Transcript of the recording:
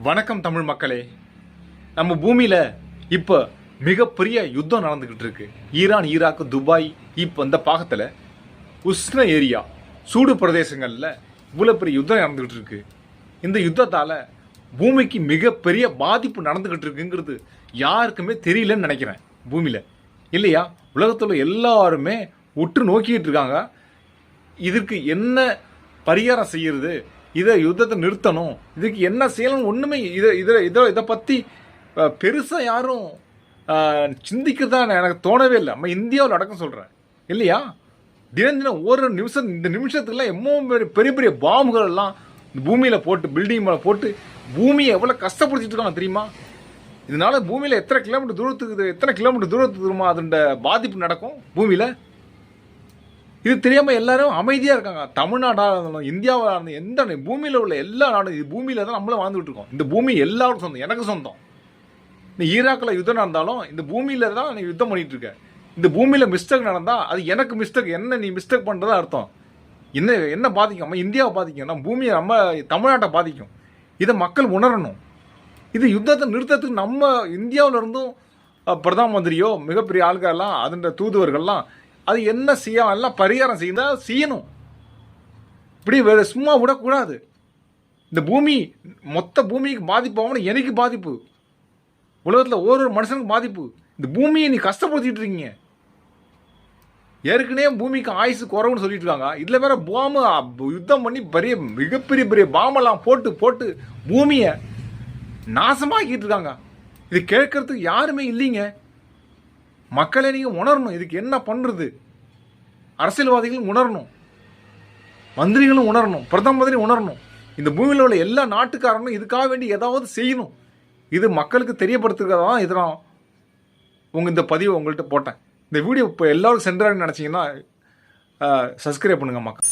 வணக்கம் தமிழ் மக்களே. நம்ம பூமியில் இப்போ மிகப்பெரிய யுத்தம் நடந்துக்கிட்டு இருக்கு. ஈரான், ஈராக்கு, துபாய், இப்போ இந்த பாகத்தில் உஷ்ண ஏரியா, சூடு பிரதேசங்களில் இவ்வளோ பெரிய யுத்தம் நடந்துக்கிட்டு இருக்கு. இந்த யுத்தத்தால் பூமிக்கு மிகப்பெரிய பாதிப்பு நடந்துக்கிட்டு இருக்குங்கிறது யாருக்குமே தெரியலன்னு நினைக்கிறேன். பூமியில் இல்லையா, உலகத்தில் எல்லாருமே உற்று நோக்கிட்டு இருக்காங்க. இதற்கு என்ன பரிகாரம் செய்யறது, இதை யுத்தத்தை நிறுத்தணும், இதுக்கு என்ன செய்யணும், ஒன்றுமே இதை பற்றி பெருசாக யாரும் சிந்திக்கிறதா எனக்கு தோணவே இல்லை. நம்ம இந்தியாவில் அடக்கம் சொல்கிறேன் இல்லையா. தினம் தினம் ஒரு நிமிஷம், இந்த நிமிஷத்துக்குலாம் எவ்வளோ பெரிய பெரிய பாம்புகள் எல்லாம் இந்த பூமியில் போட்டு, பில்டிங் மேலே போட்டு பூமியை எவ்வளோ கஷ்டப்படுத்திட்டு இருக்காங்க தெரியுமா. இதனால பூமியில் எத்தனை கிலோமீட்டர் தூரத்துக்கு தெரியுமா அதோட பாதிப்பு நடக்கும் பூமியில். இது தெரியாமல் எல்லாரும் அமைதியாக இருக்காங்க. தமிழ்நாடாக இருந்தாலும், இந்தியாவாக இருந்தாலும், எந்த பூமியில் உள்ள எல்லா நாடும், இது பூமியில் தான் நம்மளும் வாழ்ந்துகிட்டு இருக்கோம். இந்த பூமி எல்லாருக்கும் சொந்தம், எனக்கு சொந்தம். இந்த ஈராக்கில் யுத்தம் நடந்தாலும் இந்த பூமியில் தான் நீ யுத்தம் பண்ணிட்டு இருக்க. இந்த பூமியில் மிஸ்டேக் நடந்தால் அது எனக்கு மிஸ்டேக், என்ன நீ மிஸ்டேக் பண்ணுறதா அர்த்தம். என்ன பாதிக்கும், நம்ம இந்தியாவை பாதிக்கும், நம்ம பூமியை, நம்ம தமிழ்நாட்டை பாதிக்கும். இதை மக்கள் உணரணும். இது யுத்தத்தை நிறுத்தத்துக்கு நம்ம இந்தியாவில் இருந்தும் பிரதம மந்திரியோ மிகப்பெரிய ஆள்காரெல்லாம், அதன் தூதுவர்கள்லாம் அது என்ன செய்ய, எல்லாம் பரிகாரம் செய்யணும். இப்படி வேறு சும்மா விடக்கூடாது. இந்த பூமி மொத்த பூமிக்கு பாதிப்பு ஆகணும். எனக்கு பாதிப்பு, உலகத்தில் ஒரு மனுஷனுக்கு பாதிப்பு. இந்த பூமியை நீ கஷ்டப்படுத்திட்டு இருக்கீங்க. ஏற்கனவே பூமிக்கு ஆயுசு குறவுன்னு சொல்லிட்டு இருக்காங்க. இதில் வேற பாம்பு யுத்தம் பண்ணி மிகப்பெரிய பெரிய பாம்பெல்லாம் போட்டு பூமியை நாசமாக்கிட்டு இருக்காங்க. இது கேட்கறதுக்கு யாருமே இல்லைங்க. மக்களை நீங்கள் உணரணும். இதுக்கு என்ன பண்ணுறது, அரசியல்வாதிகளும் உணரணும், மந்திரிகளும் உணரணும், பிரதம மந்திரி உணரணும். இந்த பூமியில் உள்ள எல்லா நாட்டுக்காரனும் இதுக்காக வேண்டி ஏதாவது செய்யணும். இது மக்களுக்கு தெரியப்படுத்துறதா தான் இதை நான் இந்த பதிவை உங்கள்கிட்ட போட்டேன். இந்த வீடியோ இப்போ எல்லோரும் சென்றாருன்னு நினச்சிங்கன்னா சப்ஸ்கிரைப் பண்ணுங்கள் மக்கள்.